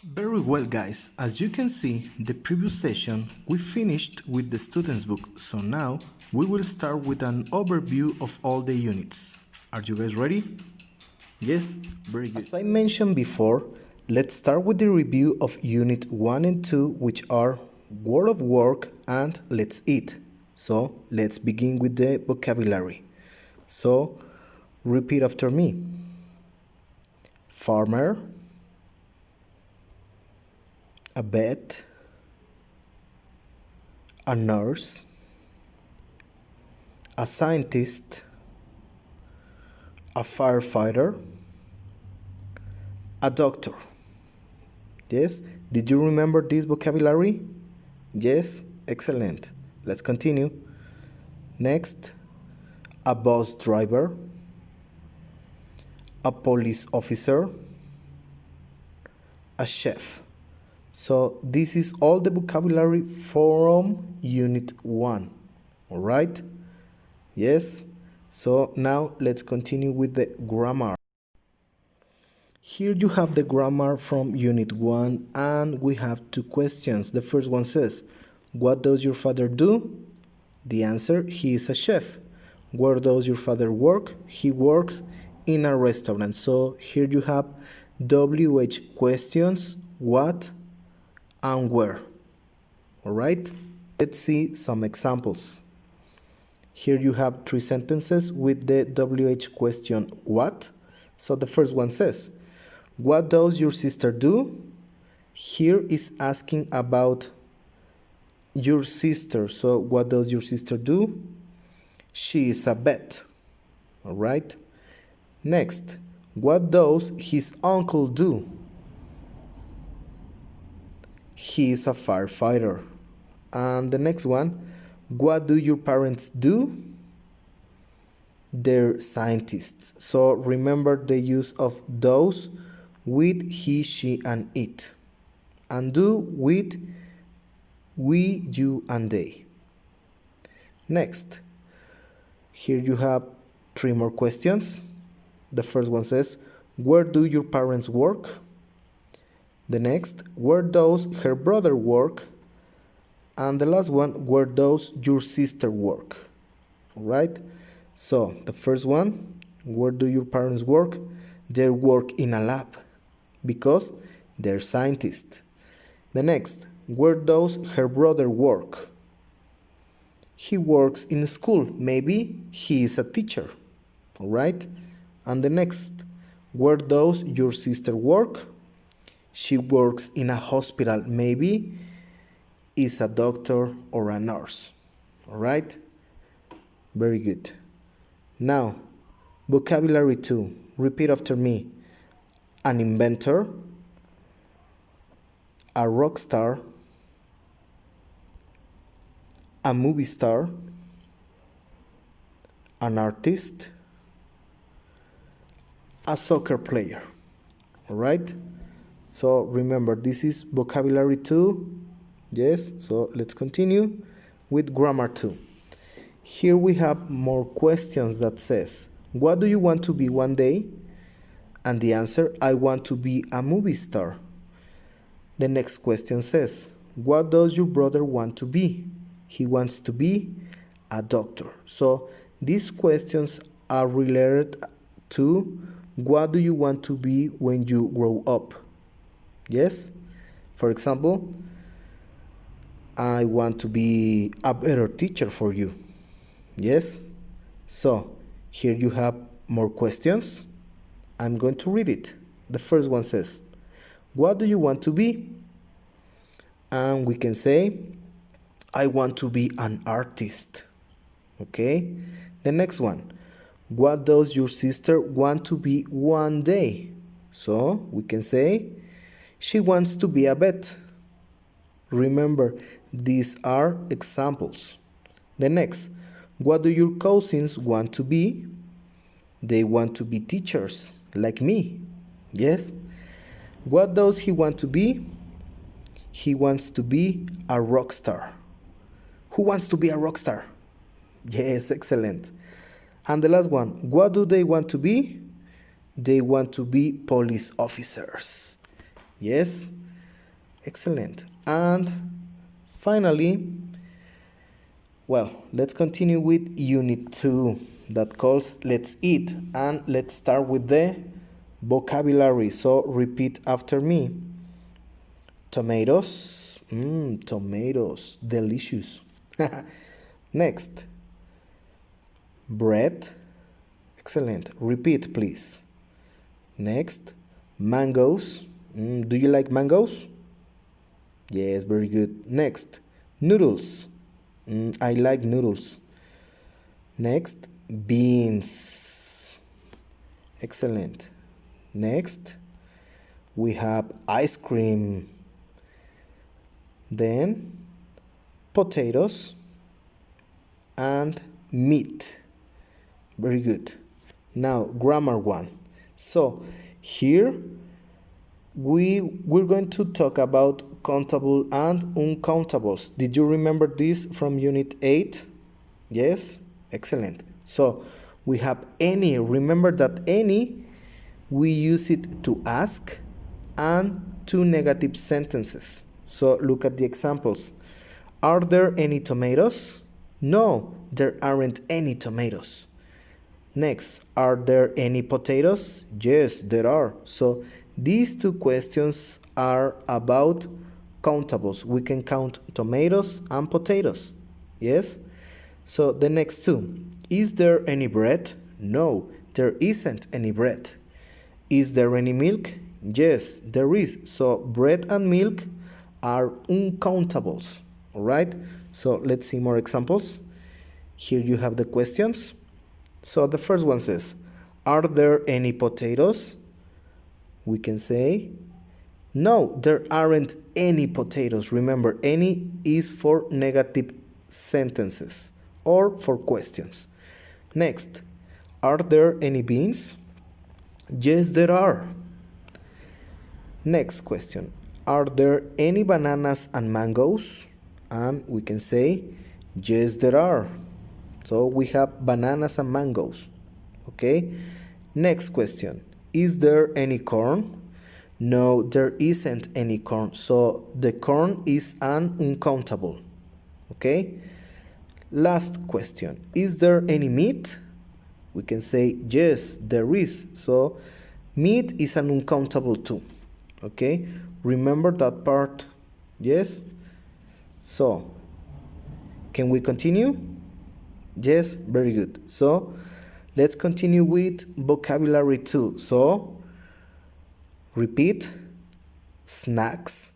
Very well, guys. As you can see, the previous session we finished with the student's book, so now we will start with an overview of all the units. Are you guys ready? Yes? Very good. As I mentioned before, let's start with the review of Unit 1 and 2, which are Word of Work and Let's Eat. So, let's begin with the vocabulary. So, repeat after me. Farmer, a vet, a nurse, a scientist, a firefighter, a doctor. Yes? Did you remember this vocabulary? Yes? Excellent. Let's continue. Next, a bus driver, a police officer, a chef. So this is all the vocabulary from Unit 1. All right? Yes? So now let's continue with the grammar. Here you have the grammar from Unit 1 and we have two questions. The first one says, what does your father do? The answer, he is a chef. Where does your father work? He works in a restaurant. So here you have WH questions, what and where. All right? Let's see some examples. Here you have three sentences with the WH question, what? So the first one says, what does your sister do? Here is asking about your sister. So what does your sister do? She is a vet. All right? Next, what does his uncle do? He is a firefighter. And the next one, what do your parents do? They're scientists. So remember the use of those with he, she, and it. And do with we, you, and they. Next, here you have three more questions. The first one says, where do your parents work? The next, where does her brother work? And the last one, where does your sister work? All right? So, the first one, where do your parents work? They work in a lab because they're scientists. The next, where does her brother work? He works in school. Maybe he is a teacher. All right? And the next, where does your sister work? She works in a hospital. Maybe is a doctor or a nurse. All right? Very good. Now, vocabulary 2. Repeat after me. An inventor, a rock star, a movie star, an artist, a soccer player. All right? So remember, this is vocabulary 2. Yes, so let's continue with grammar 2. Here we have more questions that says, what do you want to be one day? And the answer, I want to be a movie star. The next question says, what does your brother want to be? He wants to be a doctor. So these questions are related to what do you want to be when you grow up? Yes? For example, I want to be a better teacher for you. Yes? So, here you have more questions. I'm going to read it. The first one says, what do you want to be? And we can say, I want to be an artist. Okay? The next one, what does your sister want to be one day? So, we can say, she wants to be a vet. Remember, these are examples. The next, what do your cousins want to be? They want to be teachers, like me. Yes? What does he want to be? He wants to be a rock star. Who wants to be a rock star? Yes, excellent. And the last one, what do they want to be? They want to be police officers. Yes? Excellent. And finally, well, let's continue with Unit 2 that calls Let's Eat. And let's start with the vocabulary. So repeat after me. Tomatoes. Tomatoes. Delicious. Next. Bread. Excellent. Repeat, please. Next. Mangoes. Do you like mangoes? Yes, very good. Next. Noodles. I like noodles. Next. Beans. Excellent. Next. We have ice cream. Then potatoes and meat. Very good. Now grammar 1. So here we're going to talk about countable and uncountables. Did you remember this from Unit 8? Yes? Excellent. So we have any. Remember that any, we use it to ask and to negative sentences. So look at the examples. Are there any tomatoes? No, there aren't any tomatoes. Next, are there any potatoes? Yes, there are. So these two questions are about countables. We can count tomatoes and potatoes. Yes? So the next two. Is there any bread? No, there isn't any bread. Is there any milk? Yes, there is. So bread and milk are uncountables. All right? So let's see more examples. Here you have the questions. So the first one says, are there any potatoes? We can say, no, there aren't any potatoes. Remember, any is for negative sentences or for questions. Next, are there any beans? Yes, there are. Next question, are there any bananas and mangoes? And we can say, yes, there are. So we have bananas and mangoes. Okay? Next question, is there any corn? No, there isn't any corn. So the corn is an uncountable. Okay? Last question, is there any meat? We can say, yes, there is. So meat is an uncountable too. Okay? Remember that part? Yes? So, can we continue? Yes, very good. So, let's continue with vocabulary 2. So, repeat. Snacks.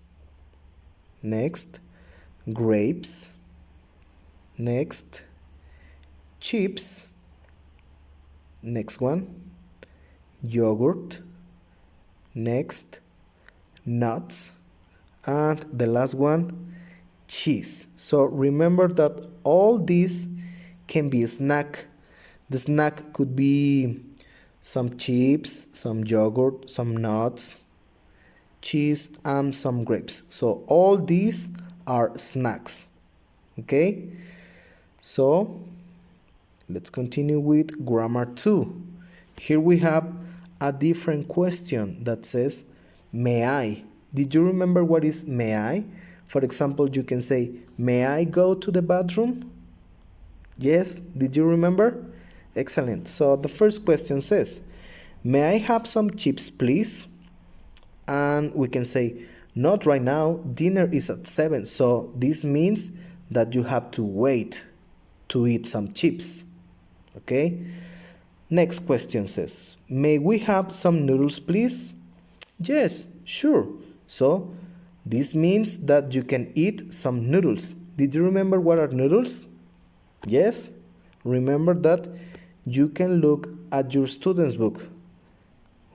Next, grapes. Next, chips. Next one, yogurt. Next, nuts. And the last one, cheese. So remember that all these can be a snack. The snack could be some chips, some yogurt, some nuts, cheese, and some grapes. So all these are snacks. Okay? So let's continue with grammar 2. Here we have a different question that says, may I? Did you remember what is may I? For example, you can say, may I go to the bathroom? Yes, did you remember? Excellent. So the first question says, may I have some chips, please? And we can say, not right now, dinner is at 7. So this means that you have to wait to eat some chips. Okay? Next question says, may we have some noodles, please? Yes, sure. So this means that you can eat some noodles. Did you remember what are noodles? Yes? Remember that you can look at your student's book.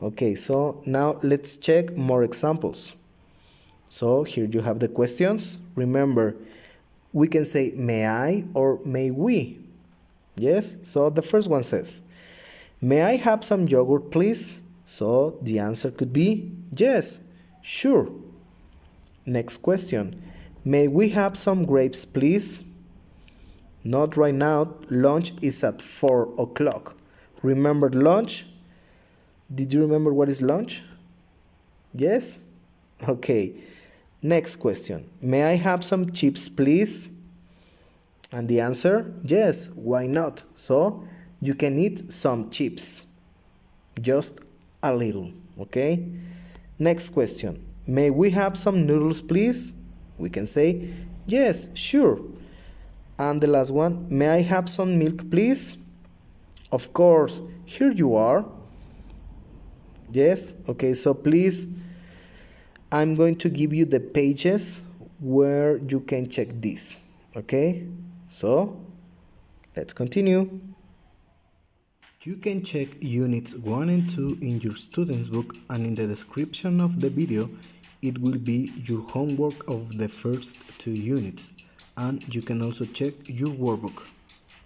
Okay, so now let's check more examples. So here you have the questions. Remember, we can say may I or may we. Yes? So the first one says, may I have some yogurt, please? So the answer could be yes, sure. Next question, may we have some grapes, please? Not right now, lunch is at 4 o'clock. Remember lunch? Did you remember what is lunch? Yes? Okay. Next question. May I have some chips, please? And the answer, yes, why not? So you can eat some chips, just a little, okay? Next question. May we have some noodles, please? We can say, yes, sure. And the last one, may I have some milk, please? Of course, here you are. Yes, okay, so please, I'm going to give you the pages where you can check this, okay? So, let's continue. You can check units 1 and 2 in your student's book, and in the description of the video it will be your homework of the first 2 units, and you can also check your workbook.